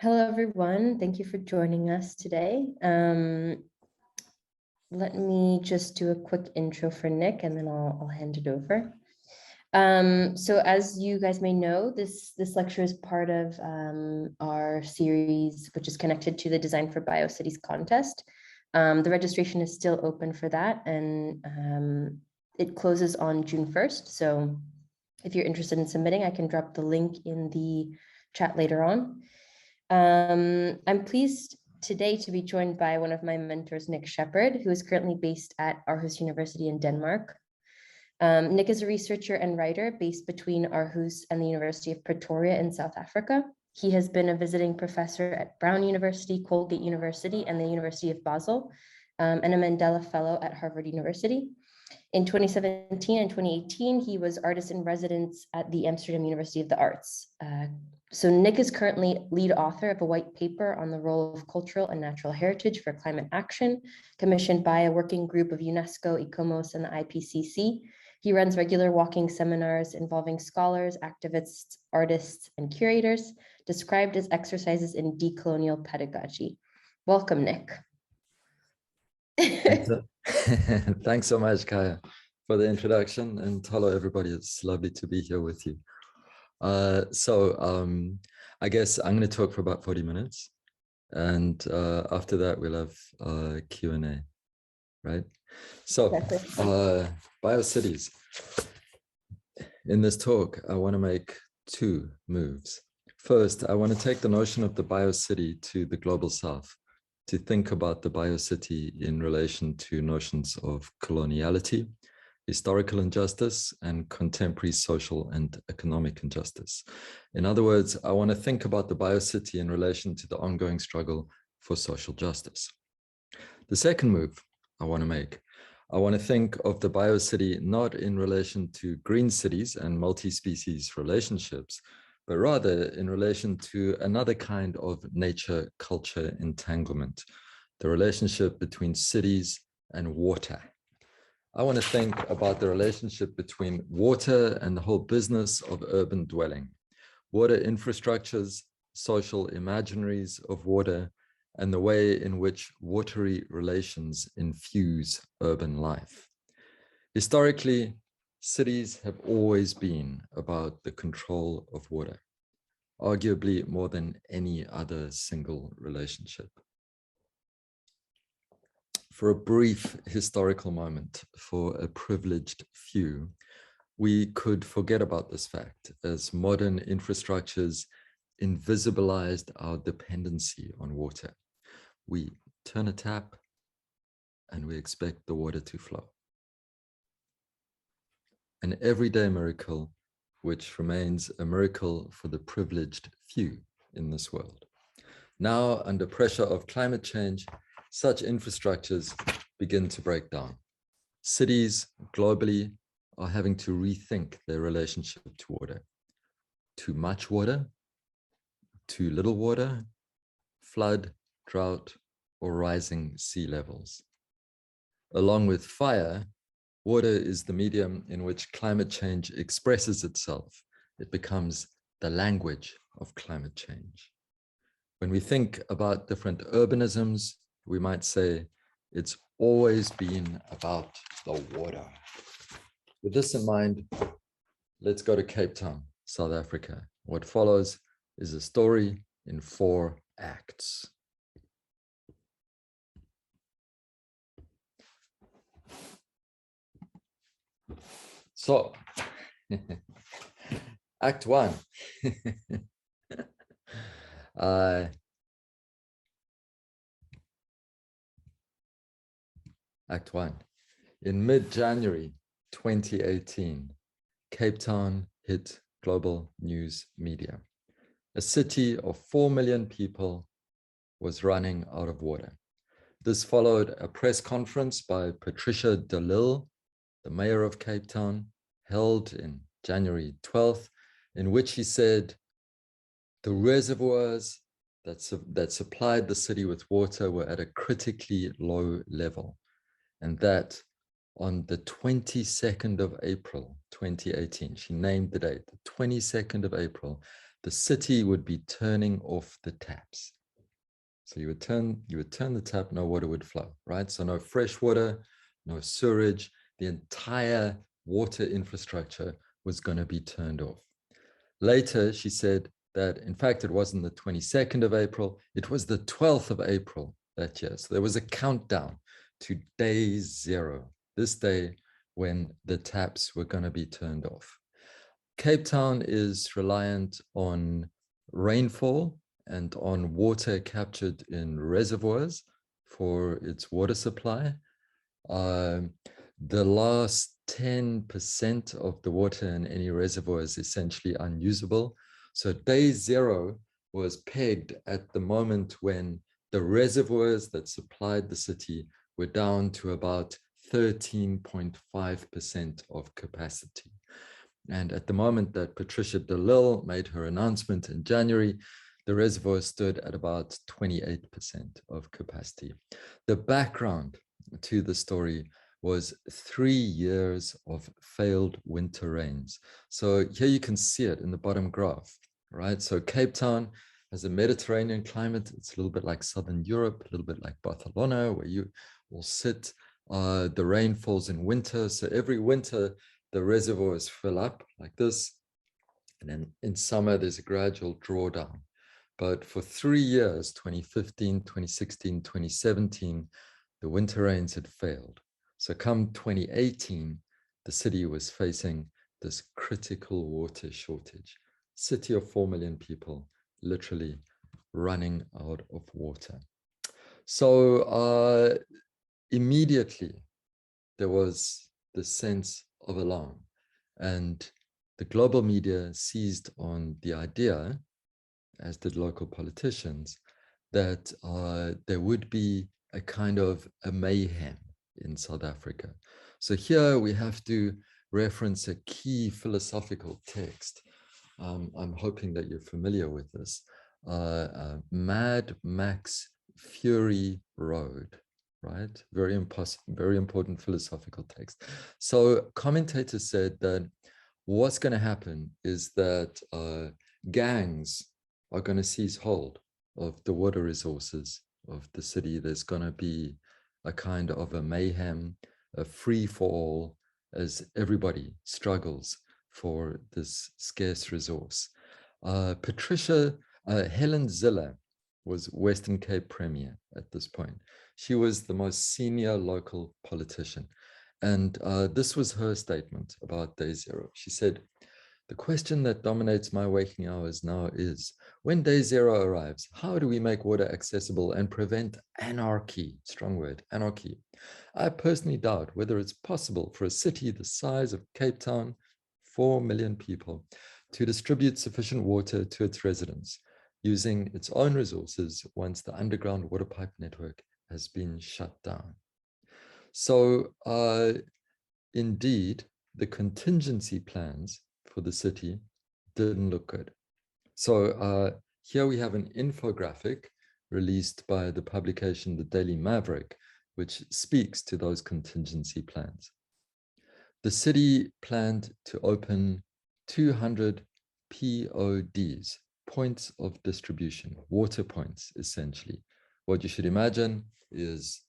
Hello, everyone. Thank you for joining us today. Let me just do a quick intro for Nick, and then I'll hand it over. So as you guys may know, this lecture is part of our series, which is connected to the Design for Biocities contest. The registration is still open for that, and it closes on June 1st. So if you're interested in submitting, I can drop the link in the chat later on. I'm pleased today to be joined by one of my mentors, Nick Shepard, who is currently based at Aarhus University in Denmark. Nick is a researcher and writer based between Aarhus and the University of Pretoria in South Africa. He has been a visiting professor at Brown University, Colgate University, and the University of Basel, and a Mandela Fellow at Harvard University. In 2017 and 2018, he was artist in residence at the Amsterdam University of the Arts. So Nick is currently lead author of a white paper on the role of cultural and natural heritage for climate action, commissioned by a working group of UNESCO, ICOMOS, and the IPCC. He runs regular walking seminars involving scholars, activists, artists, and curators, described as exercises in decolonial pedagogy. Welcome, Nick. Thanks so much, Kaya, for the introduction, and hello, everybody. It's lovely to be here with you. I guess I'm going to talk for about 40 minutes, and after that we'll have Q&A, right? So, Biocities. In this talk, I want to make two moves. First, I want to take the notion of the Biocity to the global south, to think about the Biocity in relation to notions of coloniality, historical injustice, and contemporary social and economic injustice. In other words, I want to think about the Biocity in relation to the ongoing struggle for social justice. The second move I want to make, I want to think of the Biocity not in relation to green cities and multi-species relationships, but rather in relation to another kind of nature-culture entanglement, the relationship between cities and water. I want to think about the relationship between water and the whole business of urban dwelling, water infrastructures, social imaginaries of water, and the way in which watery relations infuse urban life. Historically, cities have always been about the control of water, arguably more than any other single relationship. For a brief historical moment, for a privileged few, we could forget about this fact as modern infrastructures invisibilized our dependency on water. We turn a tap and we expect the water to flow. An everyday miracle, which remains a miracle for the privileged few in this world. Now, under pressure of climate change, such infrastructures begin to break down. Cities globally are having to rethink their relationship to water. Too much water, too little water, flood, drought, or rising sea levels. Along with fire, water is the medium in which climate change expresses itself. It becomes the language of climate change. When we think about different urbanisms, we might say it's always been about the water. With this in mind, let's go to Cape Town, South Africa. What follows is a story in 4 acts. So, Act 1. Act 1. In mid-January 2018, Cape Town hit global news media. A city of 4 million people was running out of water. This followed a press conference by Patricia de Lille, the mayor of Cape Town, held in January 12th, in which he said the reservoirs that supplied the city with water were at a critically low level, and that on the 22nd of April, 2018. She named the date, the 22nd of April, the city would be turning off the taps. So you would turn the tap, no water would flow, right? So no fresh water, no sewage, the entire water infrastructure was going to be turned off. Later, she said that, in fact, it wasn't the 22nd of April, it was the 12th of April that year. So there was a countdown to day zero, this day when the taps were going to be turned off. Cape Town is reliant on rainfall and on water captured in reservoirs for its water supply. The last 10% of the water in any reservoir is essentially unusable. So day zero was pegged at the moment when the reservoirs that supplied the city were down to about 13.5% of capacity. And at the moment that Patricia de Lille made her announcement in January, the reservoir stood at about 28% of capacity. The background to the story was 3 years of failed winter rains. So here you can see it in the bottom graph, right? So Cape Town has a Mediterranean climate. It's a little bit like Southern Europe, a little bit like Barcelona, where you will sit. The rain falls in winter. So every winter, the reservoirs fill up like this. And then in summer, there's a gradual drawdown. But for 3 years, 2015, 2016, 2017, the winter rains had failed. So come 2018, the city was facing this critical water shortage. City of 4 million people, literally running out of water. So immediately, there was the sense of alarm. And the global media seized on the idea, as did local politicians, that there would be a kind of a mayhem in South Africa. So here we have to reference a key philosophical text. I'm hoping that you're familiar with this. Mad Max Fury Road, right? Very important philosophical text. So commentators said that what's going to happen is that gangs are going to seize hold of the water resources of the city. There's going to be a kind of a mayhem, a free-for-all, as everybody struggles for this scarce resource. Helen Zille was Western Cape Premier at this point. She was the most senior local politician. And this was her statement about day zero. She said, "The question that dominates my waking hours now is, when day zero arrives, how do we make water accessible and prevent anarchy?" Strong word, anarchy. "I personally doubt whether it's possible for a city the size of Cape Town, 4 million people, to distribute sufficient water to its residents using its own resources once the underground water pipe network has been shut down." So indeed, the contingency plans for the city didn't look good. So here we have an infographic released by the publication The Daily Maverick, which speaks to those contingency plans. The city planned to open 200 PODs, points of distribution, water points, essentially. What you should imagine is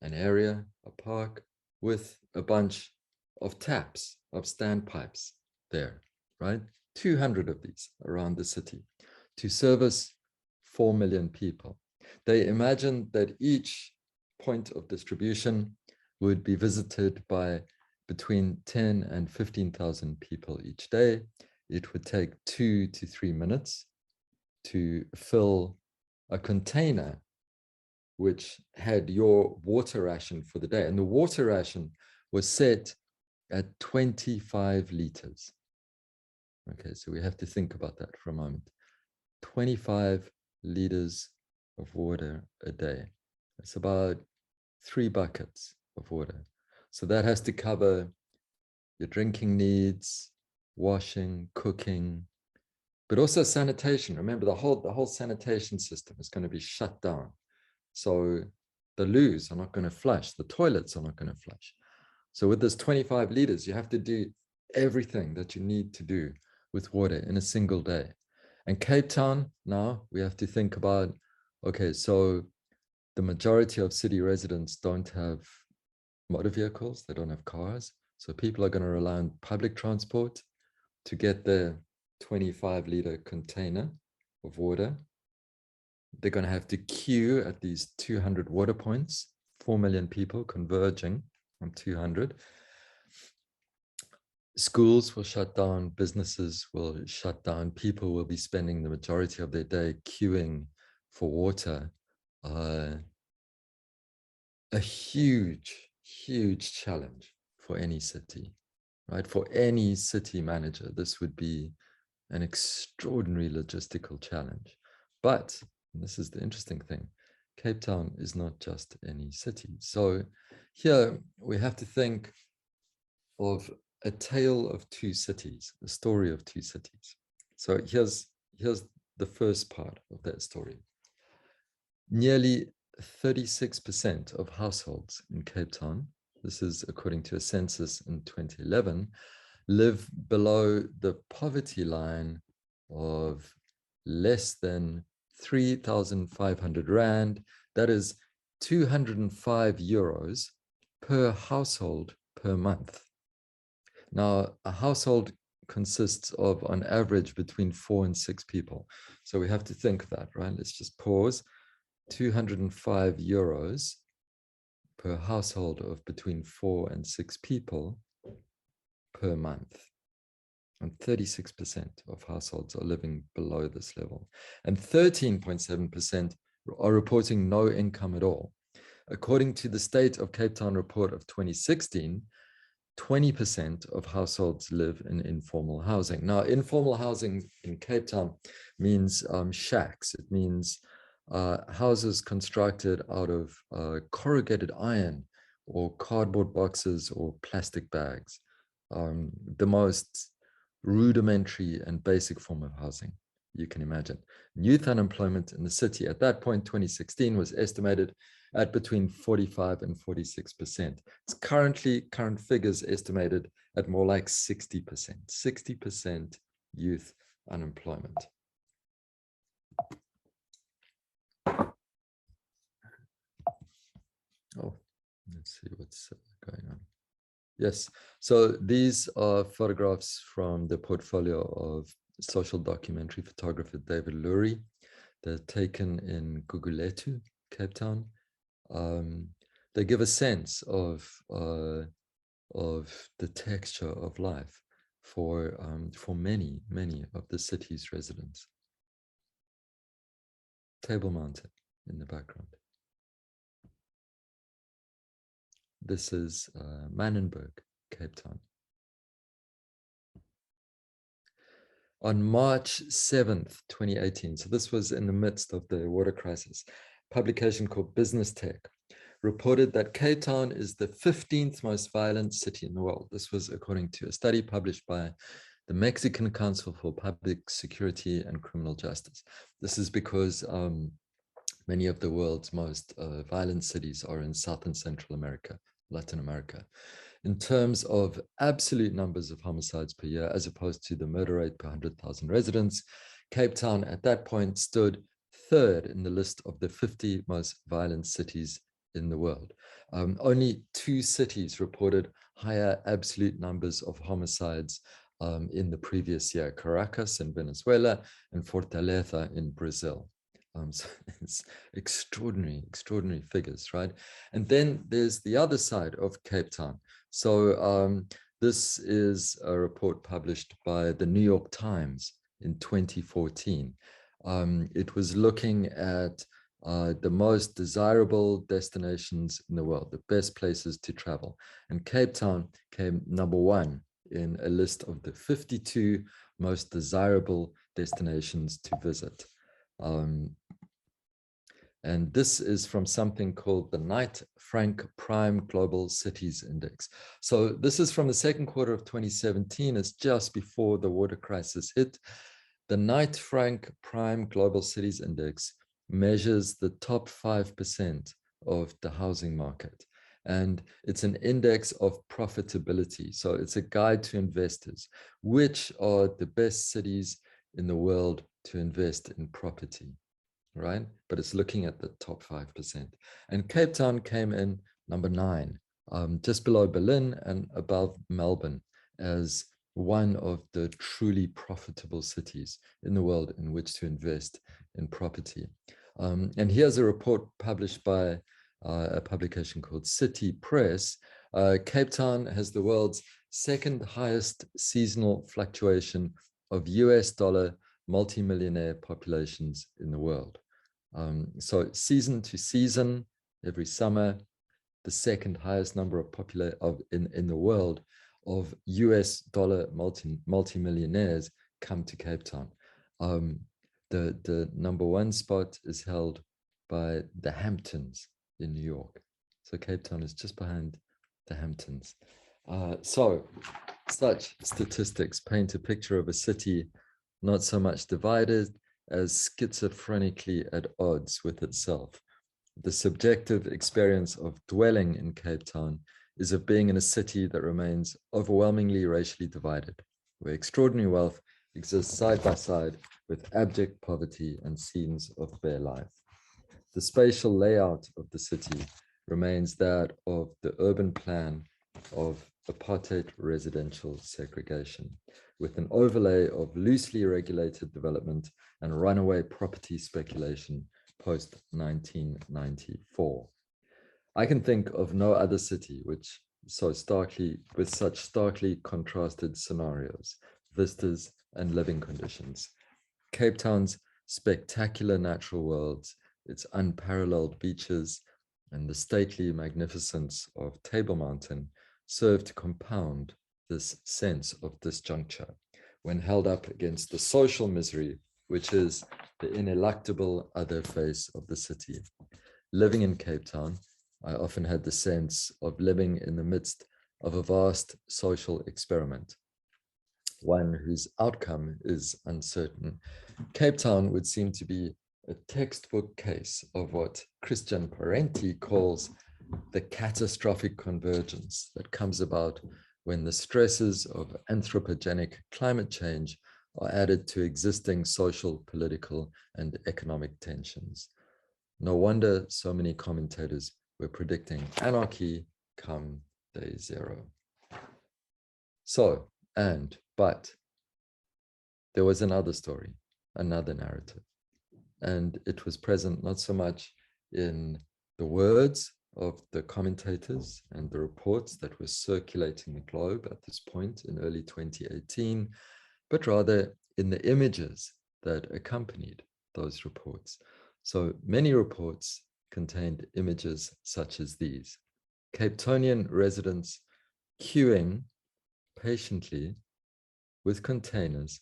an area, a park, with a bunch of taps, of standpipes there, right? 200 of these around the city to service 4 million people. They imagined that each point of distribution would be visited by between 10 and 15,000 people each day. It would take 2 to 3 minutes to fill a container which had your water ration for the day. And the water ration was set at 25 liters. Okay, so we have to think about that for a moment. 25 liters of water a day. It's about 3 buckets of water. So that has to cover your drinking needs, washing, cooking, but also sanitation. Remember, the whole sanitation system is going to be shut down. So the loos are not going to flush, the toilets are not going to flush. So with this 25 liters, you have to do everything that you need to do with water in a single day. And Cape Town, now we have to think about, okay, so the majority of city residents don't have motor vehicles, they don't have cars. So people are going to rely on public transport to get their 25-liter container of water. They're going to have to queue at these 200 water points, 4 million people converging on 200. Schools will shut down, businesses will shut down, people will be spending the majority of their day queuing for water. A huge, huge challenge for any city, right? For any city manager, this would be an extraordinary logistical challenge. But, and this is the interesting thing, Cape Town is not just any city. So here we have to think of a tale of two cities, a story of two cities. So here's the first part of that story. Nearly 36% of households in Cape Town, this is according to a census in 2011, live below the poverty line of less than 3,500 Rand. That is 205 euros per household per month. Now, a household consists of, on average, between 4 and 6 people. So we have to think of that, right? Let's just pause. 205 euros per household of between 4 and 6 people per month. And 36% of households are living below this level. And 13.7% are reporting no income at all. According to the State of Cape Town report of 2016, 20% of households live in informal housing. Now, informal housing in Cape Town means shacks. It means houses constructed out of corrugated iron or cardboard boxes or plastic bags. The most rudimentary and basic form of housing you can imagine. Youth unemployment in the city at that point, 2016, was estimated at between 45 and 46%. It's current figures estimated at more like 60% youth unemployment. Oh, let's see what's going on. Yes, so these are photographs from the portfolio of social documentary photographer David Lurie. They're taken in Gugulethu, Cape Town. They give a sense of the texture of life for many of the city's residents. Table Mountain in the background. This is Mannenberg, Cape Town. On March 7th, 2018, so this was in the midst of the water crisis, a publication called Business Tech reported that Cape Town is the 15th most violent city in the world. This was according to a study published by the Mexican Council for Public Security and Criminal Justice. This is because many of the world's most violent cities are in South and Central America, Latin America. In terms of absolute numbers of homicides per year, as opposed to the murder rate per 100,000 residents, Cape Town at that point stood third in the list of the 50 most violent cities in the world. Only 2 cities reported higher absolute numbers of homicides in the previous year: Caracas in Venezuela and Fortaleza in Brazil. So it's extraordinary figures, right? And then there's the other side of Cape Town. So this is a report published by the New York Times in 2014. It was looking at the most desirable destinations in the world, the best places to travel. And Cape Town came number 1 in a list of the 52 most desirable destinations to visit. And this is from something called the Knight Frank Prime Global Cities Index. So this is from the second quarter of 2017. It's just before the water crisis hit. The Knight Frank Prime Global Cities Index measures the top 5% of the housing market. And it's an index of profitability. So it's a guide to investors. Which are the best cities in the world to invest in property, right? But it's looking at the top 5%. And Cape Town came in number 9, just below Berlin and above Melbourne, as one of the truly profitable cities in the world in which to invest in property. And here's a report published by a publication called City Press. Cape Town has the world's second highest seasonal fluctuation of US dollar multimillionaire populations in the world. So season to season, every summer, the second highest number of in the world of US dollar multimillionaires come to Cape Town. The number 1 spot is held by the Hamptons in New York. So Cape Town is just behind the Hamptons. So such statistics paint a picture of a city not so much divided as schizophrenically at odds with itself. The subjective experience of dwelling in Cape Town is of being in a city that remains overwhelmingly racially divided, where extraordinary wealth exists side by side with abject poverty and scenes of bare life. The spatial layout of the city remains that of the urban plan of apartheid residential segregation, with an overlay of loosely regulated development and runaway property speculation post-1994. I can think of no other city with such starkly contrasted scenarios, vistas, and living conditions. Cape Town's spectacular natural worlds, its unparalleled beaches, and the stately magnificence of Table Mountain serve to compound this sense of disjuncture when held up against the social misery, which is the ineluctable other face of the city. Living in Cape Town, I often had the sense of living in the midst of a vast social experiment, one whose outcome is uncertain. Cape Town would seem to be a textbook case of what Christian Parenti calls the catastrophic convergence that comes about when the stresses of anthropogenic climate change are added to existing social, political, and economic tensions. No wonder so many commentators were predicting anarchy come day zero. But there was another story, another narrative, and it was present not so much in the words of the commentators and the reports that were circulating the globe at this point in early 2018, but rather in the images that accompanied those reports. So many reports contained images such as these: Cape Townian residents queuing patiently with containers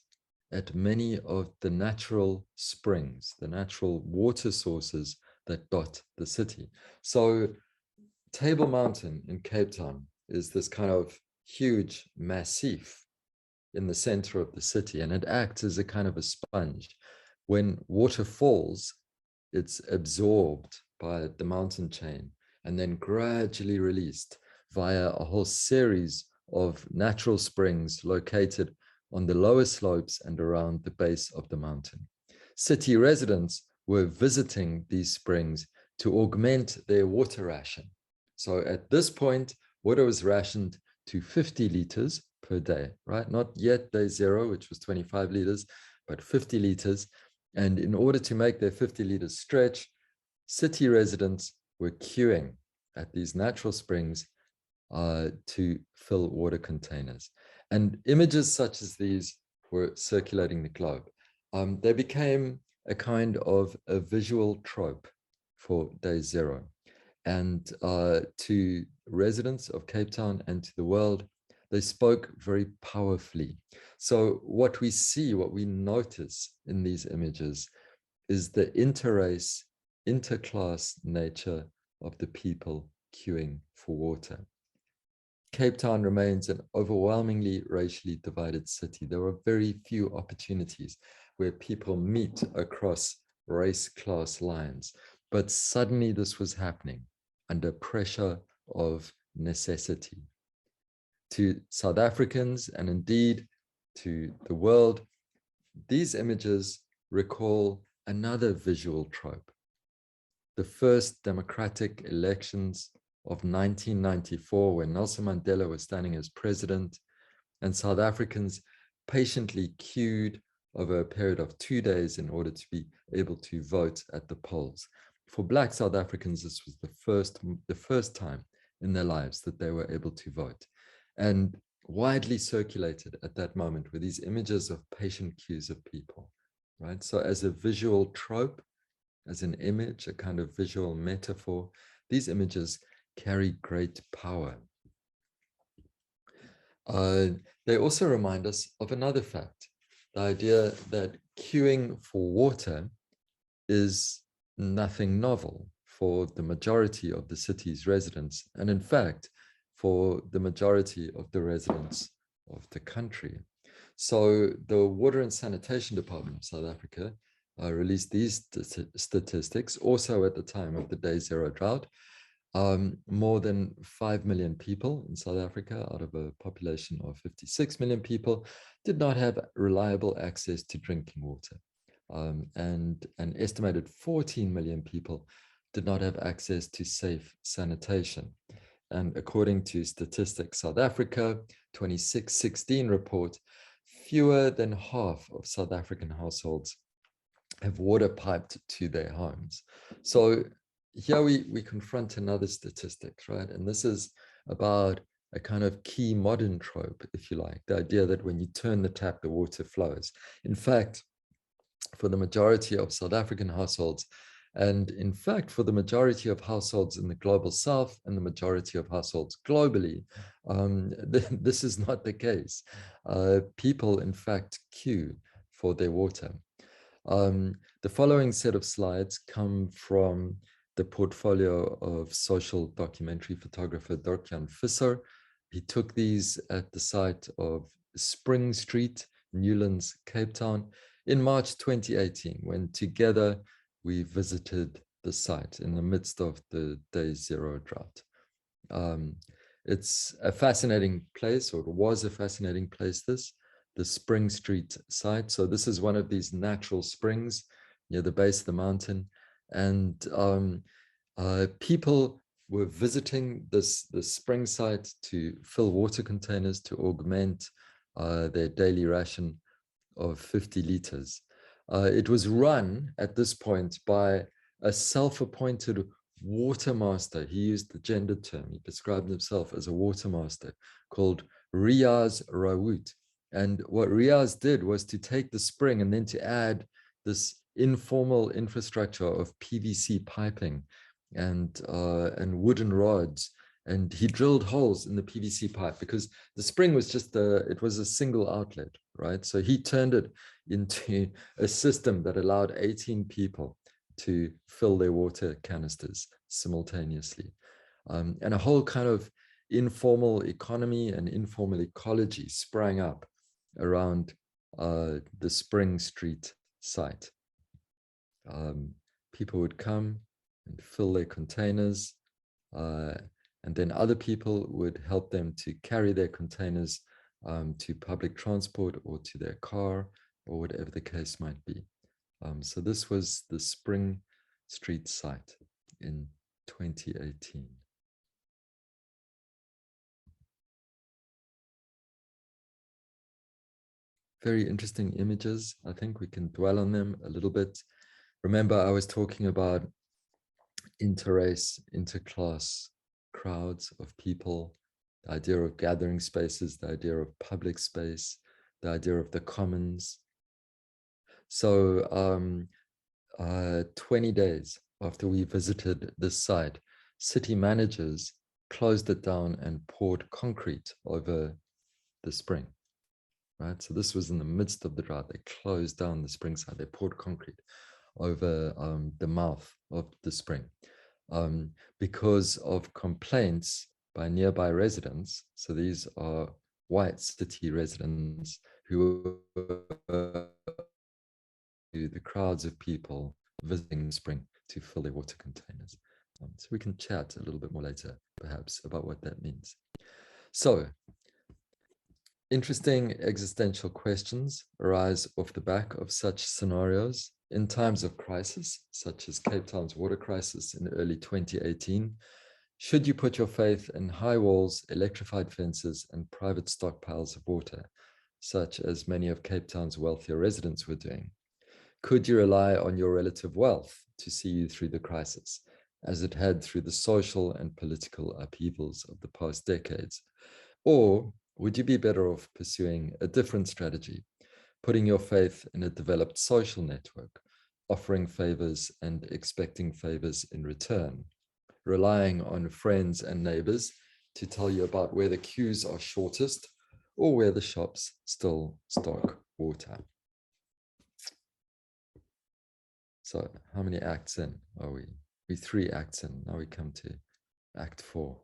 at many of the natural springs, the natural water sources that dot the city. So Table Mountain in Cape Town is this kind of huge massif in the center of the city, and it acts as a kind of a sponge. When water falls, it's absorbed by the mountain chain and then gradually released via a whole series of natural springs located on the lower slopes and around the base of the mountain. City residents were visiting these springs to augment their water ration. So at this point, water was rationed to 50 liters per day, right? Not yet day zero, which was 25 liters, but 50 liters. And in order to make their 50 liters stretch, city residents were queuing at these natural springs to fill water containers. And images such as these were circulating the globe. They became a kind of a visual trope for day zero. And to residents of Cape Town and to the world, they spoke very powerfully. So what we see, what we notice in these images is the interrace, interclass nature of the people queuing for water. Cape Town remains an overwhelmingly racially divided city. There are very few opportunities where people meet across race class lines, but suddenly this was happening under pressure of necessity. To South Africans, and indeed to the world, these images recall another visual trope. The first democratic elections of 1994, when Nelson Mandela was standing as president, and South Africans patiently queued over a period of 2 days in order to be able to vote at the polls. For Black South Africans, this was the first time in their lives that they were able to vote. And widely circulated at that moment were these images of patient queues of people, right? So as a visual trope, as an image, a kind of visual metaphor, these images carry great power. They also remind us of another fact, the idea that queuing for water is nothing novel for the majority of the city's residents, and in fact, for the majority of the residents of the country. So the Water and Sanitation Department of South Africa released these statistics also at the time of the Day Zero drought. More than 5 million people in South Africa, out of a population of 56 million people, did not have reliable access to drinking water. And an estimated 14 million people did not have access to safe sanitation. And according to Statistics South Africa 2616 report, fewer than half of South African households have water piped to their homes. So here we confront another statistic, right? And this is about a kind of key modern trope, if you like, the idea that when you turn the tap, the water flows. In fact, for the majority of South African households, and in fact, for the majority of households in the global south and the majority of households globally, this is not the case. People, in fact, queue for their water. The following set of slides come from the portfolio of social documentary photographer Dirk-Jan Visser. He took these at the site of Spring Street, Newlands, Cape Town, in March 2018, when together we visited the site in the midst of the Day Zero drought. It's a fascinating place, or it was a fascinating place, the Spring Street site. So this is one of these natural springs near the base of the mountain. And people were visiting this spring site to fill water containers to augment their daily ration of 50 liters. It was run at this point by a self-appointed water master. He used the gender term. He described himself as a water master called Riaz Rawoot. And what Riaz did was to take the spring and then to add this informal infrastructure of PVC piping and wooden rods. And he drilled holes in the PVC pipe because the spring was just it was a single outlet, right? So he turned it into a system that allowed 18 people to fill their water canisters simultaneously. And a whole kind of informal economy and informal ecology sprang up around the Spring Street site. People would come and fill their containers, and then other people would help them to carry their containers to public transport or to their car or whatever the case might be. So this was the Spring Street site in 2018. Very interesting images. I think we can dwell on them a little bit. Remember, I was talking about interrace, interclass crowds of people, the idea of gathering spaces, the idea of public space, the idea of the commons. So 20 days after we visited this site, city managers closed it down and poured concrete over the spring. Right, so this was in the midst of the drought. They closed down the spring site. They poured concrete over the mouth of the spring because of complaints by nearby residents. So these are white city residents who were the crowds of people visiting the spring to fill their water containers. So we can chat a little bit more later, perhaps, about what that means. So, interesting existential questions arise off the back of such scenarios. In times of crisis, such as Cape Town's water crisis in early 2018, should you put your faith in high walls, electrified fences, and private stockpiles of water, such as many of Cape Town's wealthier residents were doing? Could you rely on your relative wealth to see you through the crisis, as it had through the social and political upheavals of the past decades? Or would you be better off pursuing a different strategy, putting your faith in a developed social network, offering favors and expecting favors in return, relying on friends and neighbors to tell you about where the queues are shortest or where the shops still stock water? So how many acts in are we? We're 3 acts in. Now we come to Act 4,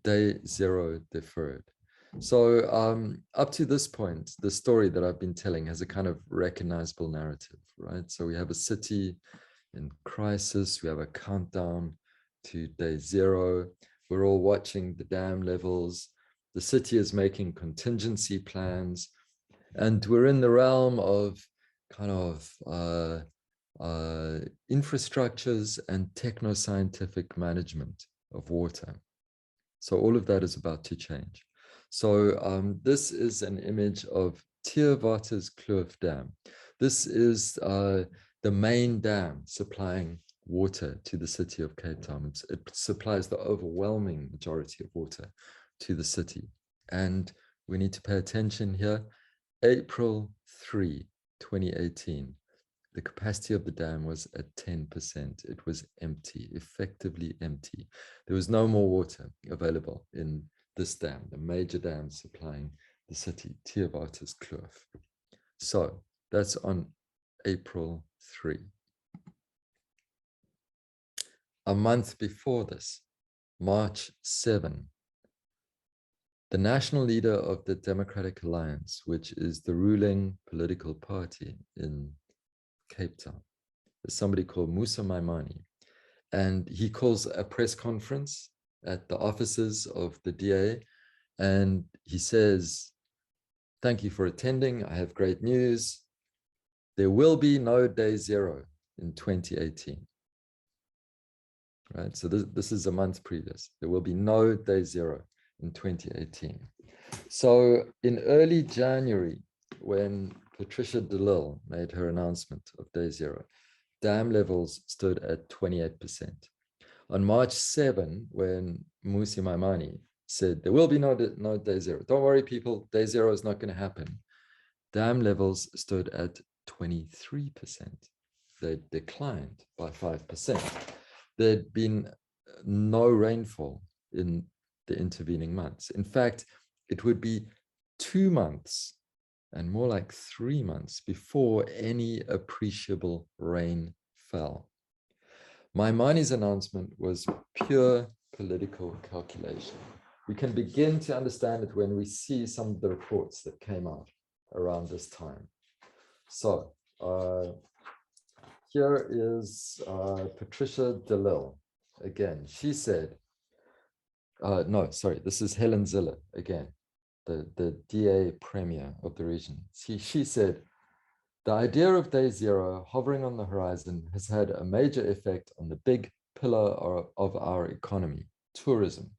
Day 0 deferred. So up to this point, the story that I've been telling has a kind of recognizable narrative, right? So we have a city in crisis. We have a countdown to Day 0. We're all watching the dam levels. The city is making contingency plans. And we're in the realm of kind of infrastructures and techno-scientific management of water. So all of that is about to change. So this is an image of Theewaterskloof Dam. This is the main dam supplying water to the city of Cape Town. It supplies the overwhelming majority of water to the city. And we need to pay attention here. April 3, 2018. The capacity of the dam was at 10%. It was empty, effectively empty. There was no more water available in this dam, the major dam supplying the city, Theewaterskloof. So that's on April 3. A month before this, March 7, the national leader of the Democratic Alliance, which is the ruling political party in Cape Town, is somebody called Musa Maimane, and he calls a press conference at the offices of the DA, and he says, "Thank you for attending. I have great news. There will be no Day 0 in 2018." Right, so this is a month previous. There will be no Day 0 in 2018. So in early January, when Patricia de Lille made her announcement of Day 0, dam levels stood at 28%. On March 7, when Musa Maimane said, there will be no Day 0, don't worry people, Day 0 is not going to happen, dam levels stood at 23%. They declined by 5%. There'd been no rainfall in the intervening months. In fact, it would be 2 months and more like 3 months before any appreciable rain fell. Maimane's announcement was pure political calculation. We can begin to understand it when we see some of the reports that came out around this time. So here is Patricia de Lille again. She said, no, sorry, this is Helen Zille again, the DA premier of the region. She said, the idea of Day 0 hovering on the horizon has had a major effect on the big pillar of our economy, tourism.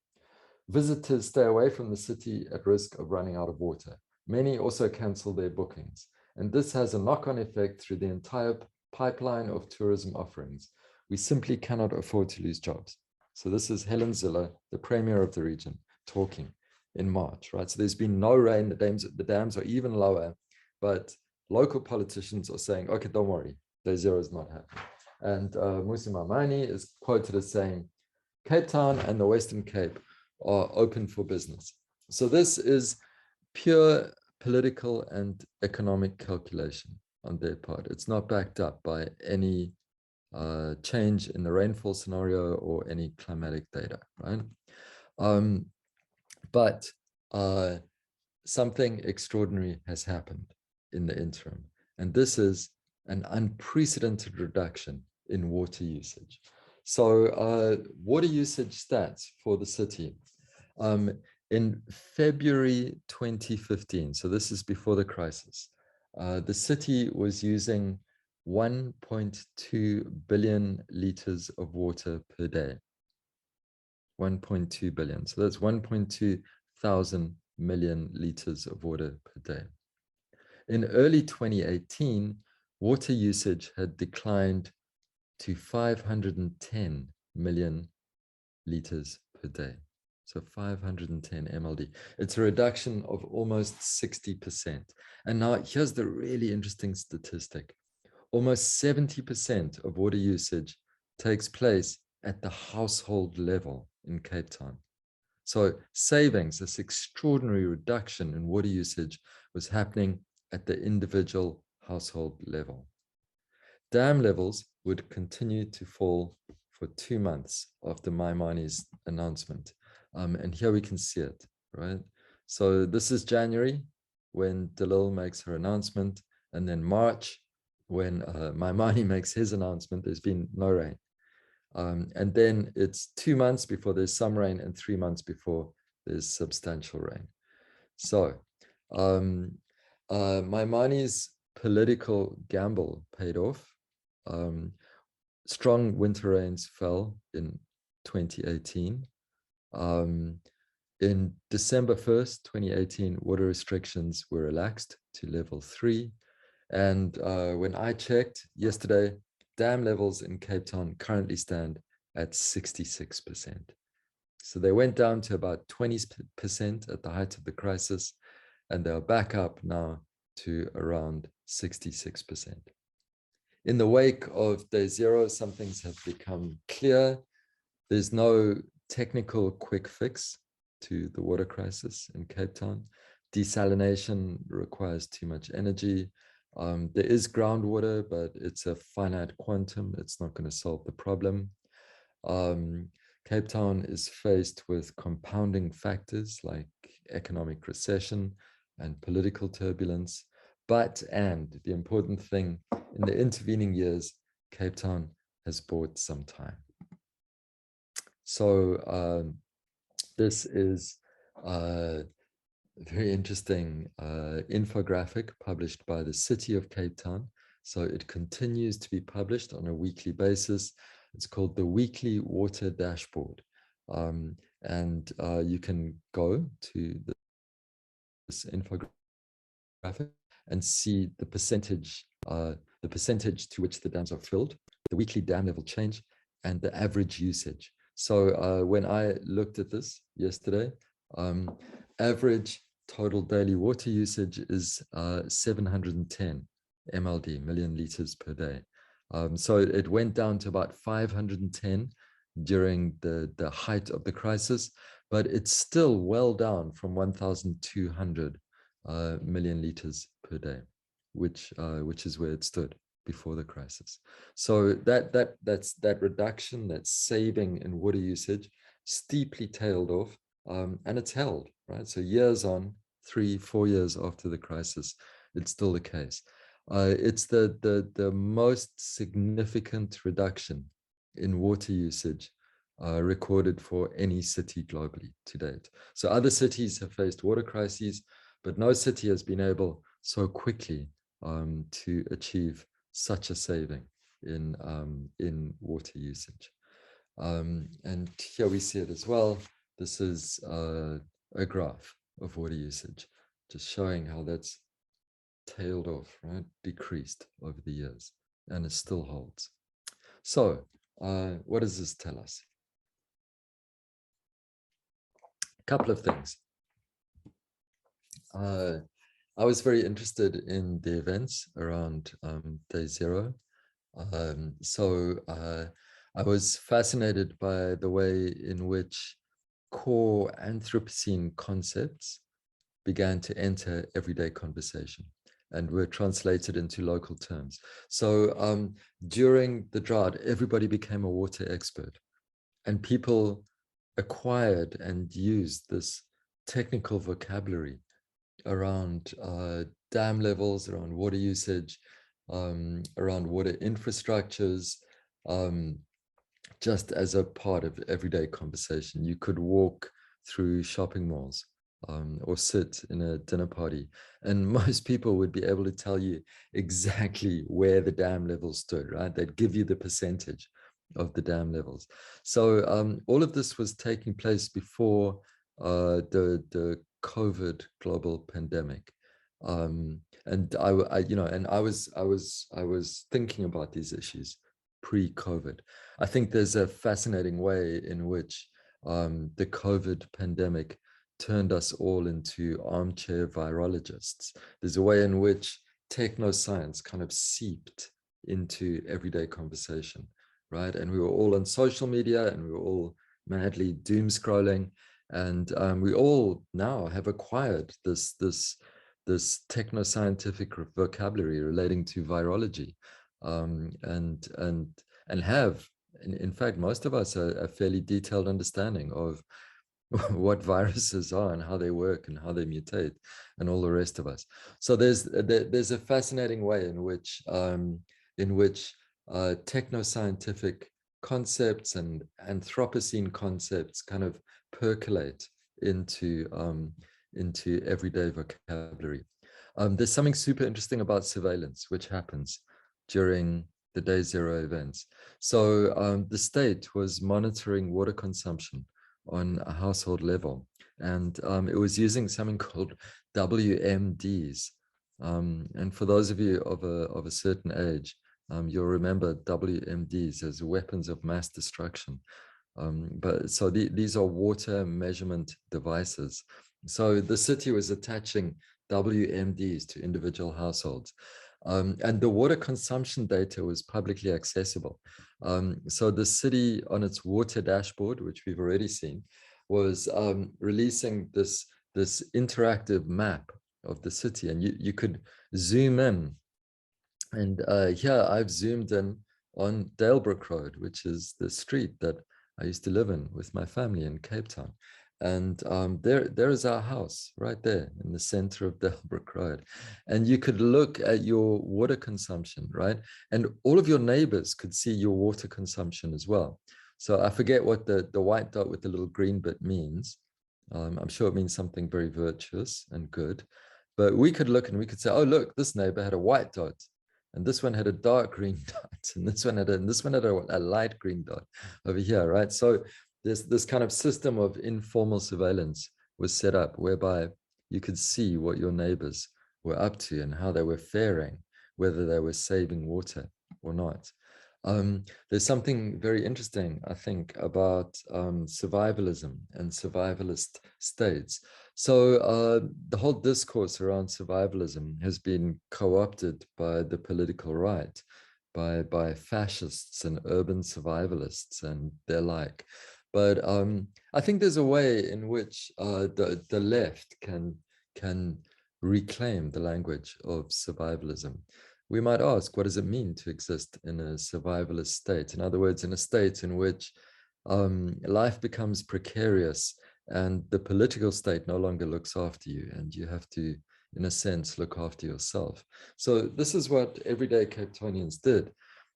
Visitors stay away from the city at risk of running out of water. Many also cancel their bookings. And this has a knock-on effect through the entire pipeline of tourism offerings. We simply cannot afford to lose jobs. So this is Helen Zille, the premier of the region, talking in March, right? So there's been no rain, the dams are even lower, but local politicians are saying, okay, don't worry, Day 0 is not happening. And Musa Maimane is quoted as saying, Cape Town and the Western Cape are open for business. So this is pure political and economic calculation on their part. It's not backed up by any change in the rainfall scenario or any climatic data, right? But something extraordinary has happened in the interim, and this is an unprecedented reduction in water usage. So water usage stats for the city. In February 2015, so this is before the crisis, the city was using 1.2 billion liters of water per day. 1.2 billion. So that's 1.2 thousand million liters of water per day. In early 2018, water usage had declined to 510 million liters per day. So 510 MLD. It's a reduction of almost 60%. And now here's the really interesting statistic. Almost 70% of water usage takes place at the household level in Cape Town. So savings, this extraordinary reduction in water usage was happening at the individual household level. Dam levels would continue to fall for 2 months after Maimani's announcement. And here we can see it, right? So this is January when Dalil makes her announcement, and then March when Maimani makes his announcement, there's been no rain. And then it's 2 months before there's some rain and 3 months before there's substantial rain. So Maimani's political gamble paid off. Strong winter rains fell in 2018. In December 1st, 2018, water restrictions were relaxed to level 3. And when I checked yesterday, dam levels in Cape Town currently stand at 66%. So they went down to about 20% at the height of the crisis, and they're back up now to around 66%. In the wake of day zero, some things have become clear. There's no technical quick fix to the water crisis in Cape Town. Desalination requires too much energy. There is groundwater, but it's a finite quantum. It's not going to solve the problem. Cape Town is faced with compounding factors like economic recession and political turbulence. And the important thing, in the intervening years, Cape Town has bought some time. So this is a very interesting infographic published by the City of Cape Town. So it continues to be published on a weekly basis. It's called the Weekly Water Dashboard. And you can go to this infographic and see the percentage to which the dams are filled, the weekly dam level change, and the average usage. So when I looked at this yesterday, average total daily water usage is 710 MLD, million liters per day. So it went down to about 510 during the height of the crisis, but it's still well down from 1,200 million liters per day, which is where it stood before the crisis. So that reduction, that saving in water usage, steeply tailed off, and it's held, right? So years on, 3-4 years after the crisis, it's still the case. It's the most significant reduction in water usage recorded for any city globally to date. So other cities have faced water crises, but no city has been able so quickly to achieve such a saving in water usage. And here we see it as well. This is a graph of water usage, just showing how that's tailed off, right? Decreased over the years, and it still holds. So what does this tell us? A couple of things. I was very interested in the events around day zero. I was fascinated by the way in which core Anthropocene concepts began to enter everyday conversation and were translated into local terms. So during the drought, everybody became a water expert, and people acquired and used this technical vocabulary around dam levels, around water usage, around water infrastructures, just as a part of everyday conversation. You could walk through shopping malls or sit in a dinner party, and most people would be able to tell you exactly where the dam level stood, right? They'd give you the percentage of the dam levels. So all of this was taking place before the COVID global pandemic. And I was thinking about these issues pre-COVID. I think there's a fascinating way in which the COVID pandemic turned us all into armchair virologists. There's a way in which techno-science kind of seeped into everyday conversation, right? And we were all on social media, and we were all madly doom scrolling, and we all now have acquired this techno-scientific vocabulary relating to virology, and have, in fact, most of us a fairly detailed understanding of what viruses are and how they work and how they mutate and all the rest of us. So there's a fascinating way in which techno-scientific concepts and Anthropocene concepts kind of percolate into everyday vocabulary. There's something super interesting about surveillance, which happens during the day zero events. So the state was monitoring water consumption on a household level, and it was using something called WMDs. And for those of you of a certain age, you'll remember WMDs as weapons of mass destruction. But so these are water measurement devices. So the city was attaching WMDs to individual households. And the water consumption data was publicly accessible. So the city, on its water dashboard, which we've already seen, was releasing this interactive map of the city, and you could zoom in. And here I've zoomed in on Dalebrook Road, which is the street that I used to live in with my family in Cape Town. And there is our house right there in the center of Dalebrook Road. And you could look at your water consumption, right? And all of your neighbors could see your water consumption as well. So I forget what the white dot with the little green bit means. I'm sure it means something very virtuous and good. But we could look and we could say, oh, look, this neighbor had a white dot, and this one had a dark green dot, and this one had a light green dot over here, right? So this kind of system of informal surveillance was set up, whereby you could see what your neighbors were up to and how they were faring, whether they were saving water or not. There's something very interesting, I think, about survivalism and survivalist states. So the whole discourse around survivalism has been co-opted by the political right, by fascists and urban survivalists and their like. But I think there's a way in which the left can reclaim the language of survivalism. We might ask, what does it mean to exist in a survivalist state? In other words, in a state in which life becomes precarious and the political state no longer looks after you, and you have to, in a sense, look after yourself. So this is what everyday Cape Townians did.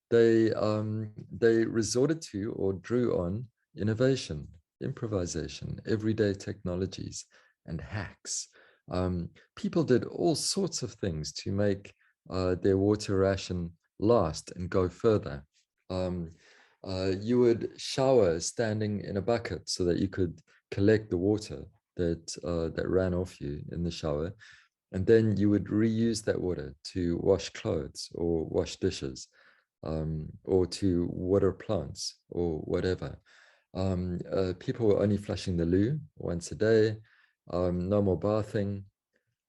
They resorted to or drew on innovation, improvisation, everyday technologies, and hacks. People did all sorts of things to make their water ration last and go further. You would shower standing in a bucket so that you could collect the water that ran off you in the shower, and then you would reuse that water to wash clothes or wash dishes, or to water plants or whatever. People were only flushing the loo once a day, no more bathing,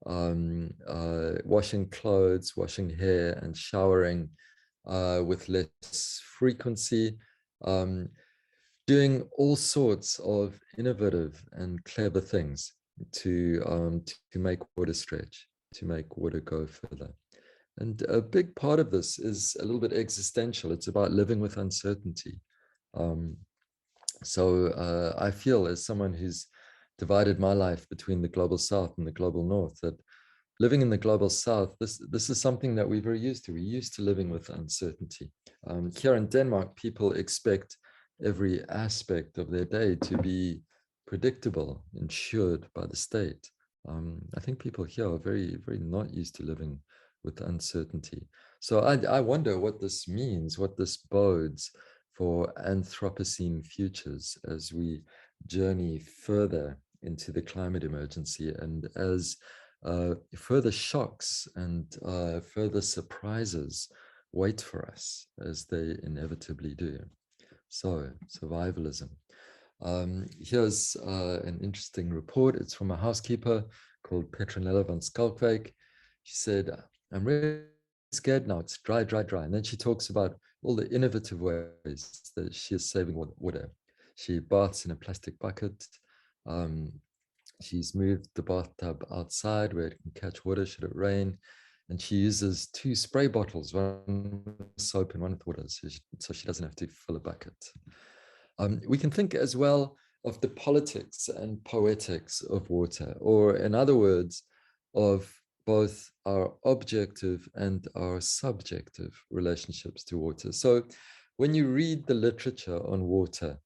washing clothes, washing hair, and showering with less frequency, doing all sorts of innovative and clever things to make water stretch, to make water go further. And a big part of this is a little bit existential. It's about living with uncertainty. So I feel, as someone who's divided my life between the global south and the global north, that living in the global south, this is something that we're very used to. We're used to living with uncertainty. Here in Denmark, people expect every aspect of their day to be predictable, ensured by the state. I think people here are very, very not used to living with uncertainty. So I wonder what this means, what this bodes for Anthropocene futures as we journey further into the climate emergency, and as further shocks and further surprises wait for us, as they inevitably do. So, survivalism. Here's an interesting report. It's from a housekeeper called Petronella van Skalkwijk. She said, I'm really scared now. It's dry, dry, dry. And then she talks about all the innovative ways that she is saving water. She baths in a plastic bucket. She's moved the bathtub outside where it can catch water should it rain. And she uses 2 spray bottles, one with soap and one with water, so she doesn't have to fill a bucket. We can think as well of the politics and poetics of water, or in other words, of both our objective and our subjective relationships to water. So when you read the literature on water,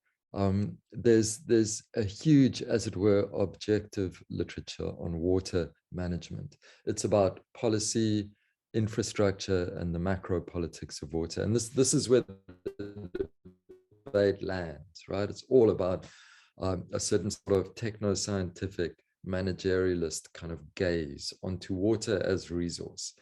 there's a huge, as it were, objective literature on water management. It's about policy, infrastructure, and the macro politics of water. And this is where the debate lands, right? It's all about a certain sort of techno-scientific managerialist kind of gaze onto water as resource.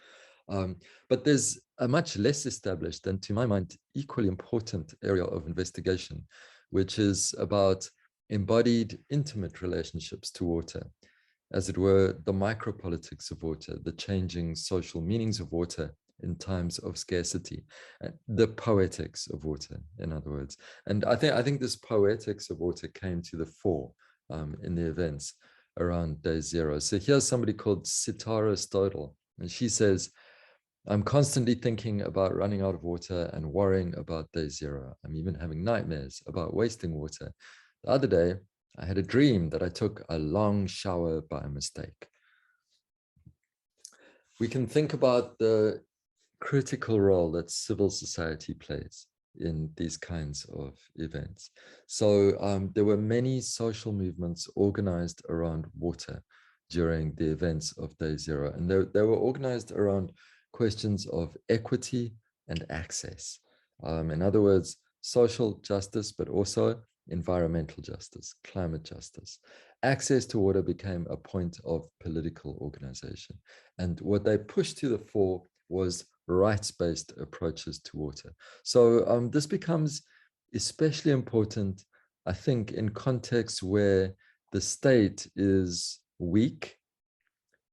But there's a much less established and, to my mind, equally important area of investigation, which is about embodied intimate relationships to water, as it were, the micropolitics of water, the changing social meanings of water in times of scarcity, the poetics of water, in other words. And I think this poetics of water came to the fore in the events around day 0. So here's somebody called Sitara Stodel, and she says, I'm constantly thinking about running out of water and worrying about day 0. I'm even having nightmares about wasting water. The other day, I had a dream that I took a long shower by mistake. We can think about the critical role that civil society plays in these kinds of events. So there were many social movements organized around water during the events of day 0. And they were organized around questions of equity and access. In other words, social justice, but also environmental justice, climate justice. Access to water became a point of political organization. And what they pushed to the fore was rights-based approaches to water. So this becomes especially important, I think, in contexts where the state is weak,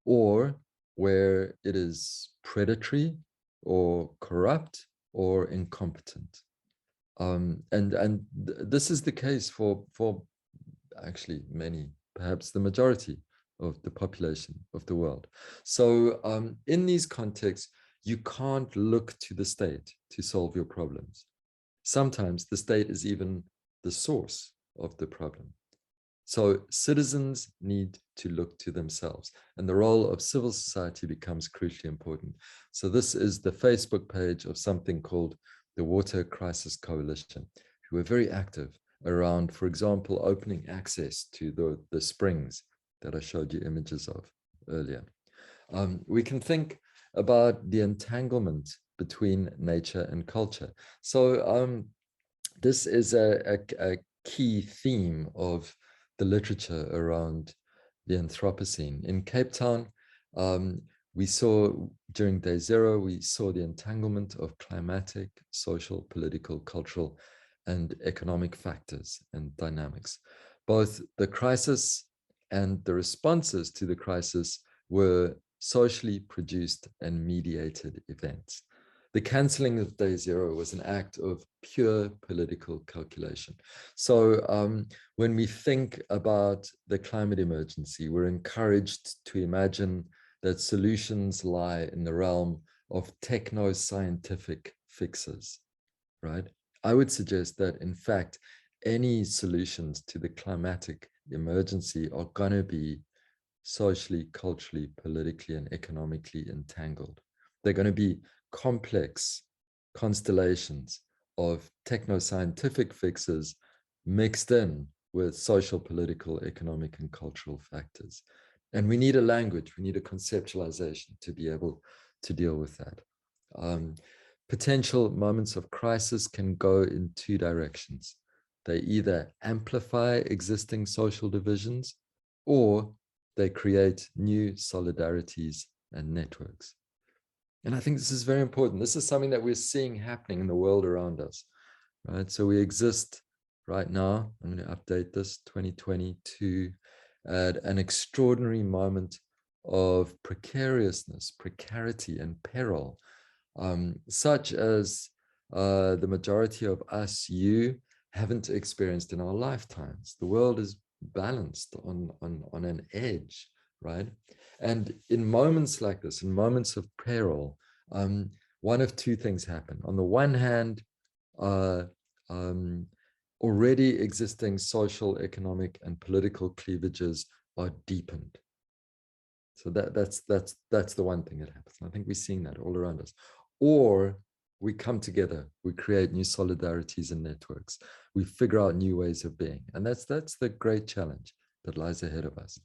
or where it is predatory or corrupt or incompetent. And this is the case for actually many, perhaps the majority of the population of the world. So in these contexts, you can't look to the state to solve your problems. Sometimes the state is even the source of the problem. So citizens need to look to themselves, and the role of civil society becomes crucially important. So this is the Facebook page of something called the Water Crisis Coalition, who are very active around, for example, opening access to the springs that I showed you images of earlier. We can think about the entanglement between nature and culture. So this is a key theme of the literature around the Anthropocene. In Cape Town, we saw during day 0, we saw the entanglement of climatic, social, political, cultural, and economic factors and dynamics. Both the crisis and the responses to the crisis were socially produced and mediated events. The cancelling of day 0 was an act of pure political calculation. So when we think about the climate emergency, we're encouraged to imagine that solutions lie in the realm of techno-scientific fixes, right? I would suggest that, in fact, any solutions to the climatic emergency are going to be socially, culturally, politically, and economically entangled. They're going to be complex constellations of techno-scientific fixes mixed in with social, political, economic, and cultural factors. And we need a language, we need a conceptualization to be able to deal with that. Potential moments of crisis can go in two directions. They either amplify existing social divisions or they create new solidarities and networks. And I think this is very important. This is something that we're seeing happening in the world around us, right? So we exist right now, I'm going to update this, 2022, at an extraordinary moment of precariousness, precarity, and peril, such as the majority of us, you, haven't experienced in our lifetimes. The world is balanced on an edge, right? And in moments like this, in moments of peril, one of two things happen. On the one hand, already existing social, economic, and political cleavages are deepened. So that's the one thing that happens. I think we're seeing that all around us. Or we come together, we create new solidarities and networks, we figure out new ways of being. And that's the great challenge that lies ahead of us.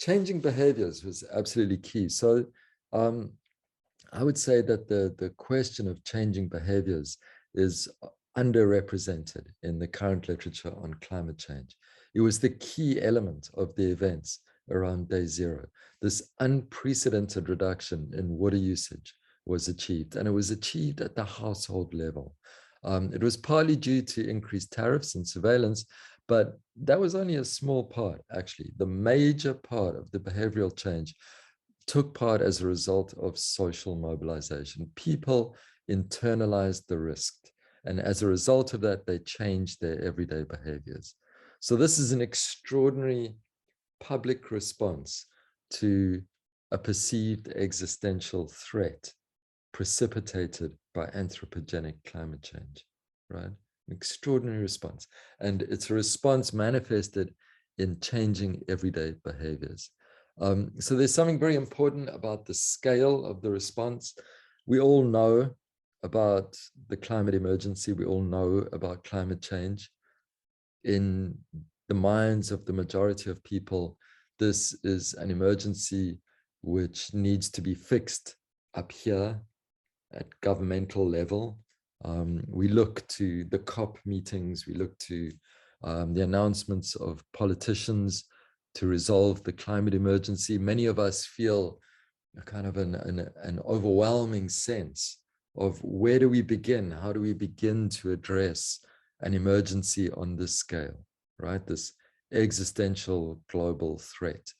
Changing behaviors was absolutely key. So I would say that the question of changing behaviors is underrepresented in the current literature on climate change. It was the key element of the events around day zero. This unprecedented reduction in water usage was achieved, and it was achieved at the household level. It was partly due to increased tariffs and surveillance, but that was only a small part, actually. The major part of the behavioral change took part as a result of social mobilization. People internalized the risk, and as a result of that, they changed their everyday behaviors. So this is an extraordinary public response to a perceived existential threat precipitated by anthropogenic climate change, right? An extraordinary response. And it's a response manifested in changing everyday behaviors. So there's something very important about the scale of the response. We all know about the climate emergency. We all know about climate change. In the minds of the majority of people, this is an emergency which needs to be fixed up here at governmental level. We look to the COP meetings, we look to the announcements of politicians to resolve the climate emergency. Many of us feel a kind of an overwhelming sense of where do we begin? How do we begin to address an emergency on this scale, right? This existential global threat.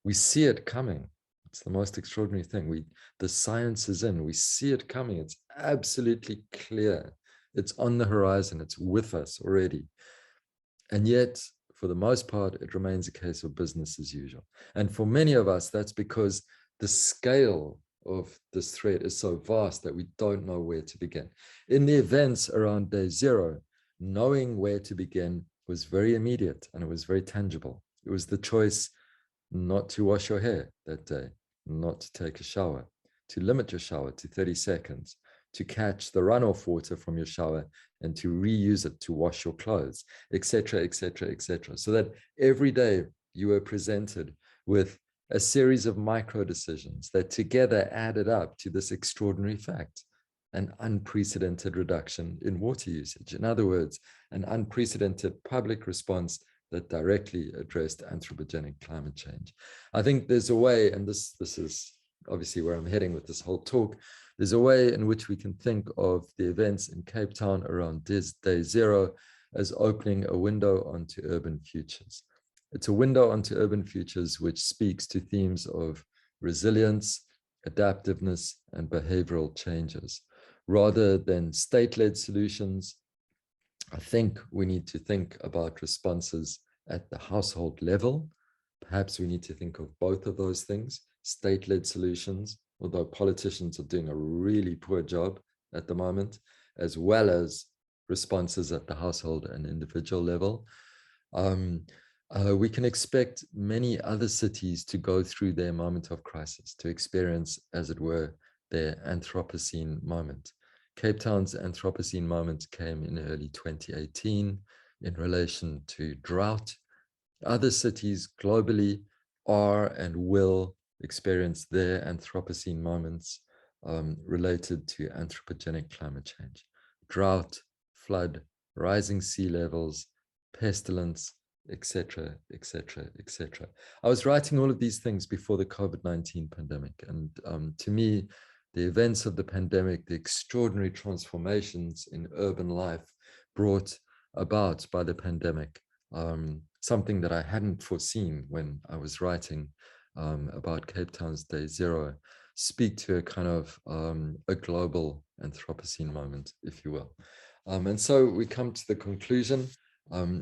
We see it coming. It's the most extraordinary thing. The science is in, we see it coming. It's absolutely clear. It's on the horizon. It's with us already. And yet, for the most part, it remains a case of business as usual. And for many of us, that's because the scale of this threat is so vast that we don't know where to begin. In the events around day zero, knowing where to begin was very immediate and it was very tangible. It was the choice not to wash your hair that day, not to take a shower, to limit your shower to 30 seconds, to catch the runoff water from your shower and to reuse it to wash your clothes, etc., etc., etc. So that every day you were presented with a series of micro decisions that together added up to this extraordinary fact, an unprecedented reduction in water usage. In other words, an unprecedented public response that directly addressed anthropogenic climate change. I think there's a way, and this is obviously where I'm heading with this whole talk, there's a way in which we can think of the events in Cape Town around day zero as opening a window onto urban futures. It's a window onto urban futures which speaks to themes of resilience, adaptiveness, and behavioral changes. Rather than state-led solutions, I think we need to think about responses at the household level. Perhaps we need to think of both of those things, state-led solutions, although politicians are doing a really poor job at the moment, as well as responses at the household and individual level. We can expect many other cities to go through their moment of crisis, to experience, as it were, their Anthropocene moment. Cape Town's Anthropocene moment came in early 2018 in relation to drought. Other cities globally are and will experience their Anthropocene moments related to anthropogenic climate change, drought, flood, rising sea levels, pestilence, etc., etc., etc. I was writing all of these things before the COVID-19 pandemic, and to me, the events of the pandemic, the extraordinary transformations in urban life brought about by the pandemic, something that I hadn't foreseen when I was writing about Cape Town's Day Zero, speak to a kind of a global Anthropocene moment, if you will. And so we come to the conclusion,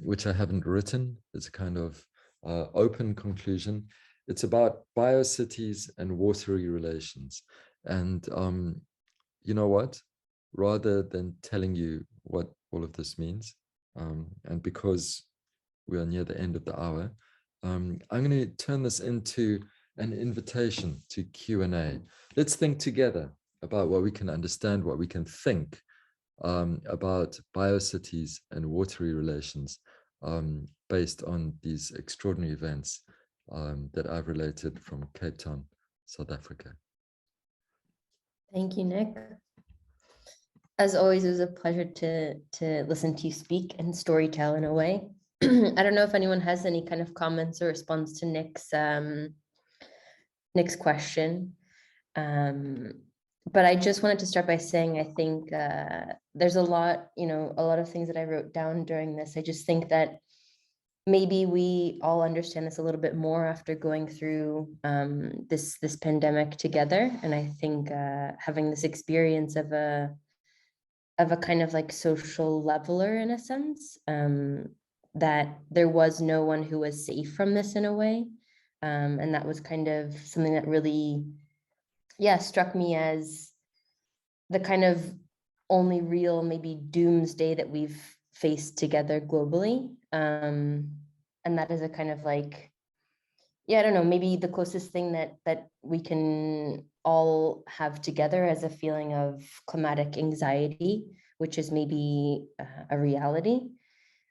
which I haven't written. It's a kind of open conclusion. It's about biocities and watery relations. And you know what? Rather than telling you what all of this means, and because we are near the end of the hour, I'm going to turn this into an invitation to Q&A. Let's think together about what we can understand, what we can think about biocities and watery relations based on these extraordinary events that I've related from Cape Town, South Africa. Thank you, Nick. As always, it was a pleasure to listen to you speak and storytell in a way. I don't know if anyone has any kind of comments or response to Nick's question. But I just wanted to start by saying, I think there's a lot of things that I wrote down during this. I just think that maybe we all understand this a little bit more after going through this pandemic together. And I think having this experience of a kind of like social leveler in a sense, that there was no one who was safe from this in a way. And that was kind of something that really, struck me as the kind of only real maybe doomsday that we've faced together globally. And that is a kind of like, I don't know, maybe the closest thing that we can all have together as a feeling of climatic anxiety, which is maybe a reality.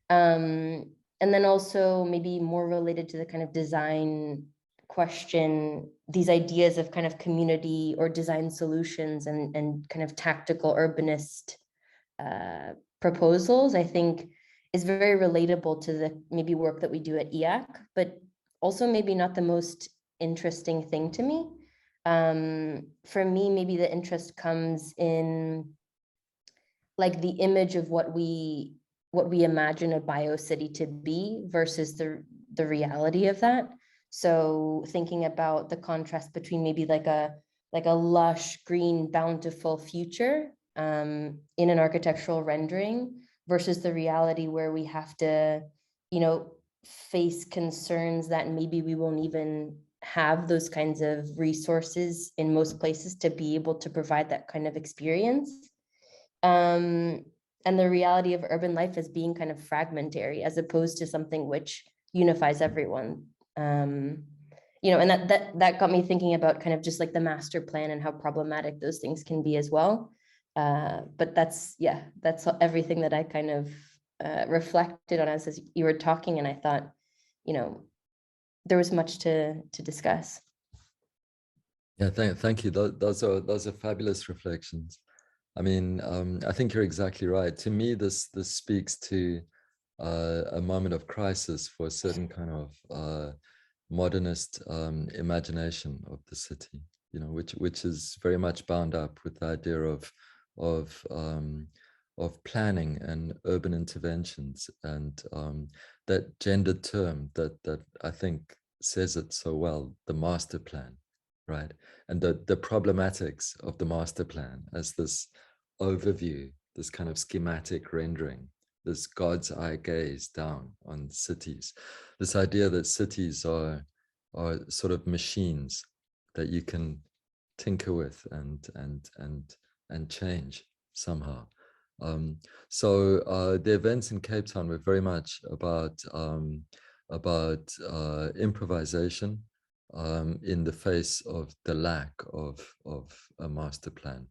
And then also maybe more related to the kind of design question, these ideas of kind of community or design solutions and kind of tactical urbanist proposals, I think is very relatable to the maybe work that we do at IAAC, but also maybe not the most interesting thing to me. For me, maybe the interest comes in like the image of what we imagine a biocity to be versus the reality of that. So thinking about the contrast between maybe like a lush, green, bountiful future in an architectural rendering versus the reality where we have to, face concerns that maybe we won't even have those kinds of resources in most places to be able to provide that kind of experience. And the reality of urban life as being kind of fragmentary as opposed to something which unifies everyone. And that got me thinking about kind of just like the master plan and how problematic those things can be as well. But that's everything that I kind of reflected on as you were talking, and I thought, there was much to discuss. Yeah, thank you. Those are fabulous reflections. I mean, I think you're exactly right. To me, this speaks to a moment of crisis for a certain kind of modernist imagination of the city, which is very much bound up with the idea of planning and urban interventions, and that gendered term that I think says it so well, the master plan, right? And the problematics of the master plan as this overview, this kind of schematic rendering, this God's eye gaze down on cities, this idea that cities are sort of machines that you can tinker with and change somehow. So the events in Cape Town were very much about improvisation in the face of the lack of a master plan.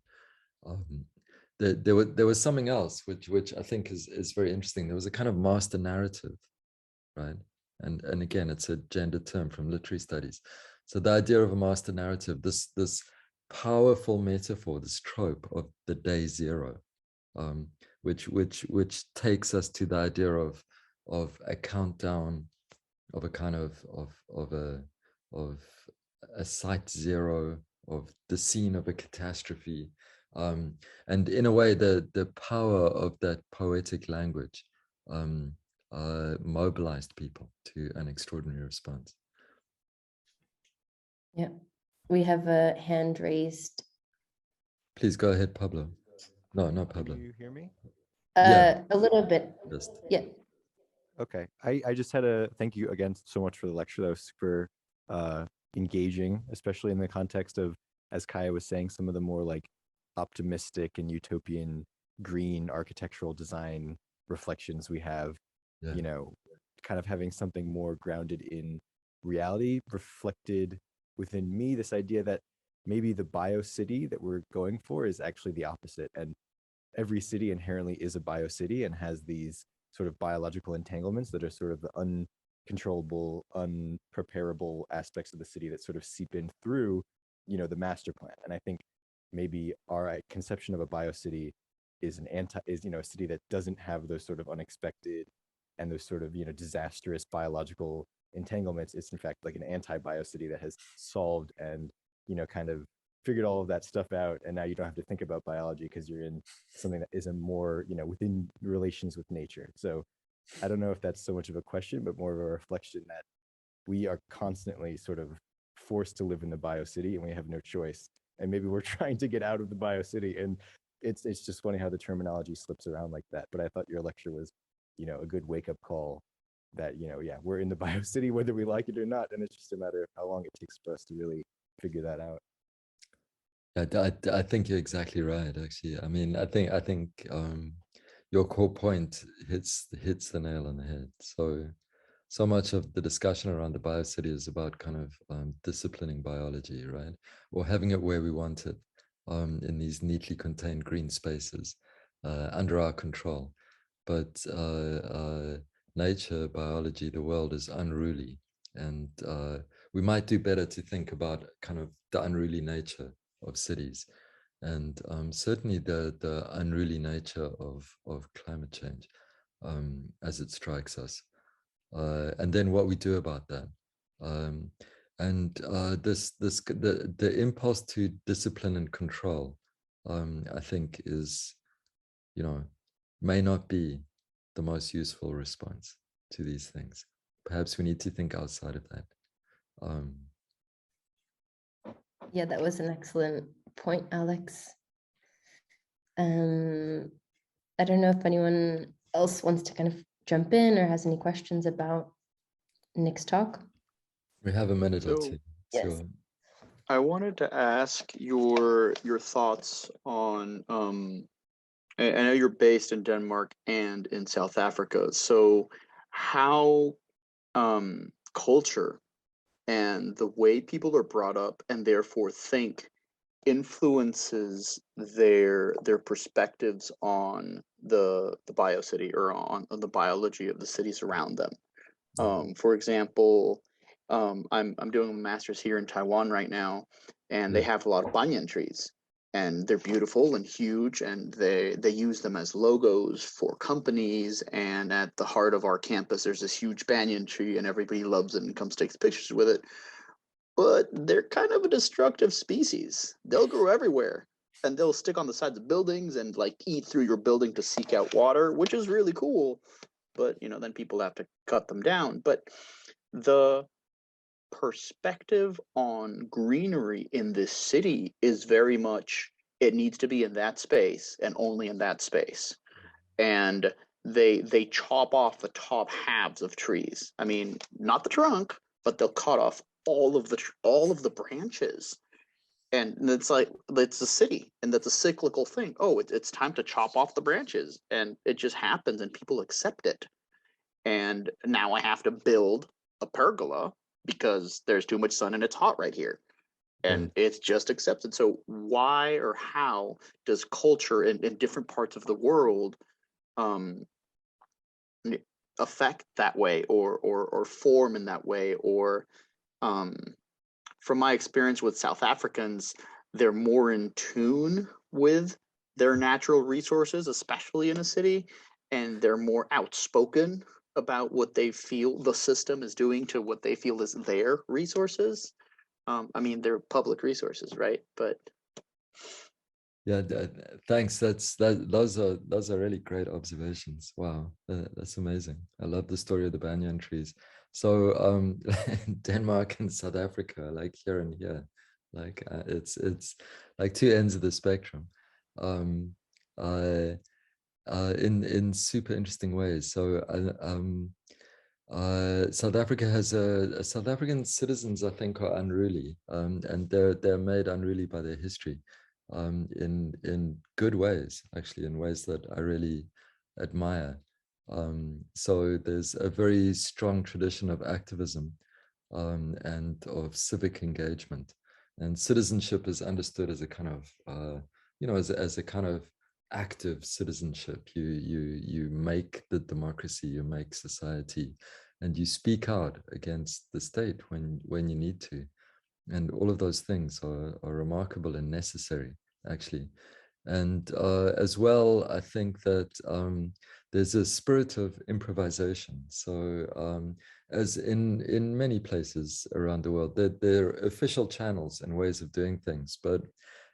there was something else which I think is very interesting. There was a kind of master narrative, right? And again, it's a gendered term from literary studies. So the idea of a master narrative, this powerful metaphor, this trope of the day zero, which takes us to the idea of a countdown, of a kind of a site zero, of the scene of a catastrophe. And in a way, the power of that poetic language mobilized people to an extraordinary response. Yeah, we have a hand raised. Please go ahead, Pablo. No, not Pablo. Can you hear me? Yeah, A little bit. just. Yeah. Okay. I just had a thank you again so much for the lecture. That was super engaging, especially in the context of, as Kaya was saying, some of the more like optimistic and utopian green architectural design reflections we have, Yeah. you know, kind of having something more grounded in reality reflected within me this idea that maybe the biocity that we're going for is actually the opposite. And every city inherently is a biocity and has these sort of biological entanglements that are sort of the uncontrollable, unpreparable aspects of the city that sort of seep in through, you know, the master plan. And I think maybe our conception of a biocity is you know, a city that doesn't have those sort of unexpected and those sort of, you know, disastrous biological entanglements. It's in fact like an anti-biocity that has solved and, you know, kind of figured all of that stuff out, and now you don't have to think about biology because you're in something that is a more, you know, within relations with nature. So I don't know if that's so much of a question, but more of a reflection that we are constantly sort of forced to live in the biocity and we have no choice. And maybe we're trying to get out of the biocity, and it's just funny how the terminology slips around like that. But I thought your lecture was, you know, a good wake-up call that, you know, yeah, we're in the biocity whether we like it or not, and it's just a matter of how long it takes for us to really figure that out. I think you're exactly right, actually. I mean, I think your core point hits the nail on the head. So much of the discussion around the biocity is about kind of disciplining biology, right? Or having it where we want it, in these neatly contained green spaces under our control. But nature, biology, the world is unruly. And we might do better to think about kind of the unruly nature of cities, and certainly the unruly nature of climate change as it strikes us, and then what we do about that. And the impulse to discipline and control, I think is, you know, may not be the most useful response to these things. Perhaps we need to think outside of that. Yeah, that was an excellent point, Alex. I don't know if anyone else wants to kind of jump in or has any questions about Nick's talk. We have a minute or two. Yes. Sure. I wanted to ask your thoughts on I know you're based in Denmark and in South Africa, so how culture and the way people are brought up and therefore think influences their perspectives on the biocity or on the biology of the cities around them. For example, I'm doing a master's here in Taiwan right now, and they have a lot of banyan trees, and they're beautiful and huge, and they use them as logos for companies. And at the heart of our campus, there's this huge banyan tree, and everybody loves it and comes takes pictures with it. But they're kind of a destructive species. They'll grow everywhere, and they'll stick on the sides of buildings and like eat through your building to seek out water, which is really cool. But you know, then people have to cut them down. But the perspective on greenery in this city is very much, it needs to be in that space and only in that space. And they chop off the top halves of trees. I mean, not the trunk, but they'll cut off all of the branches. And it's like, it's a city, and that's a cyclical thing. Oh, it's time to chop off the branches, and it just happens, and people accept it. And now I have to build a pergola because there's too much sun and it's hot right here. and it's just accepted. So why or how does culture in different parts of the world affect that way, or form in that way? Or from my experience with South Africans, they're more in tune with their natural resources, especially in a city, and they're more outspoken about what they feel the system is doing to what they feel is their resources. I mean, they're public resources, right? But yeah, thanks. Those are really great observations. Wow, that's amazing. I love the story of the banyan trees. So Denmark and South Africa, like here and here, like it's like two ends of the spectrum, in super interesting ways. So South Africa has South African citizens, I think, are unruly, and they're made unruly by their history, in good ways, actually, in ways that I really admire. So there's a very strong tradition of activism, and of civic engagement, and citizenship is understood as a kind of as a kind of active citizenship. You make the democracy, you make society, and you speak out against the state when you need to. And all of those things are remarkable and necessary, actually. And as well, I think that there's a spirit of improvisation. So as in many places around the world, there are official channels and ways of doing things, but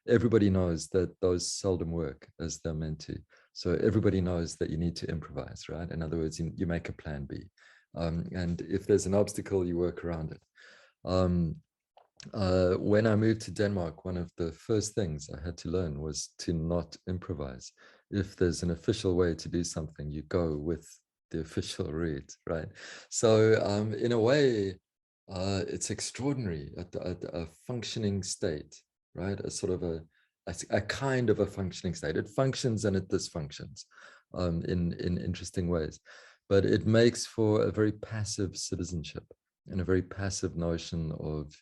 everybody knows that those seldom work as they're meant to. So everybody knows that you need to improvise, right? In other words, you make a plan B. And if there's an obstacle, you work around it. When I moved to Denmark, one of the first things I had to learn was to not improvise. If there's an official way to do something, you go with the official route, right? So in a way, it's extraordinary, a functioning state, right? A sort of a kind of a functioning state. It functions and it dysfunctions in interesting ways, but it makes for a very passive citizenship and a very passive notion of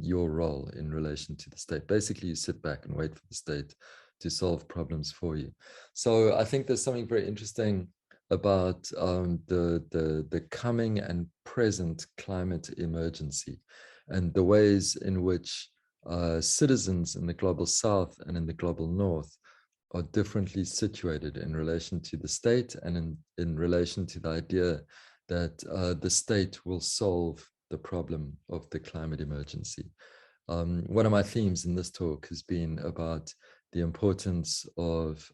your role in relation to the state. Basically, you sit back and wait for the state to solve problems for you. So I think there's something very interesting about the coming and present climate emergency, and the ways in which citizens in the global south and in the global north are differently situated in relation to the state, and in relation to the idea that the state will solve the problem of the climate emergency. One of my themes in this talk has been about the importance of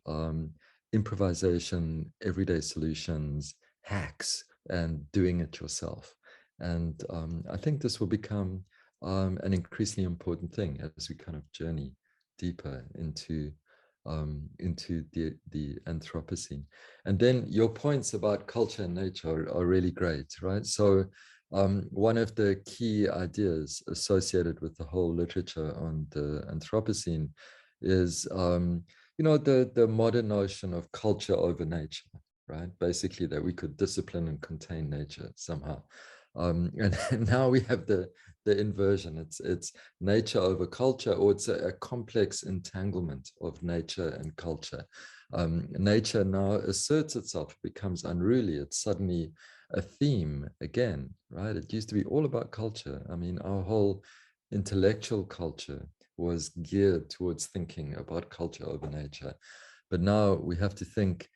improvisation, everyday solutions, hacks, and doing it yourself. And I think this will become an increasingly important thing as we kind of journey deeper into the Anthropocene. And then your points about culture and nature are really great, right? So one of the key ideas associated with the whole literature on the Anthropocene is, the modern notion of culture over nature, right? Basically that we could discipline and contain nature somehow. And now we have the inversion. It's nature over culture, or it's a complex entanglement of nature and culture. Nature now asserts itself, becomes unruly. It's suddenly a theme again, right? It used to be all about culture. I mean, our whole intellectual culture was geared towards thinking about culture over nature. But now we have to think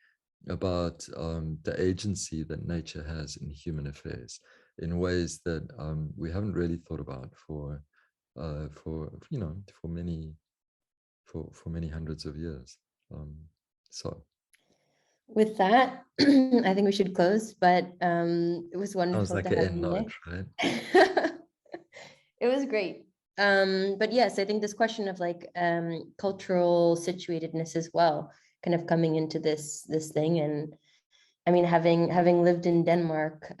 about the agency that nature has in human affairs in ways that we haven't really thought about for many hundreds of years. So with that, I think we should close, but it was wonderful sounds like to an have end you, note, Nick. right? It was great. But yes, I think this question of like cultural situatedness as well, kind of coming into this thing. And I mean, having lived in Denmark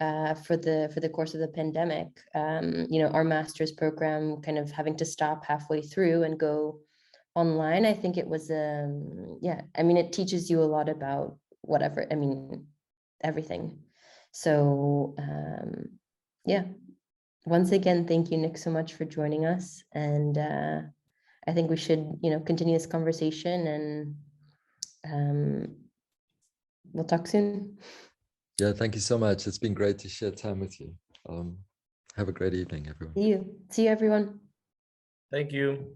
for the course of the pandemic, our master's program kind of having to stop halfway through and go online. I think it was I mean, it teaches you a lot about whatever, I mean, everything. So yeah, once again, thank you, Nick, so much for joining us. And I think we should, continue this conversation, and we'll talk soon. Yeah, thank you so much. It's been great to share time with you. Have a great evening, everyone. See you, everyone. Thank you.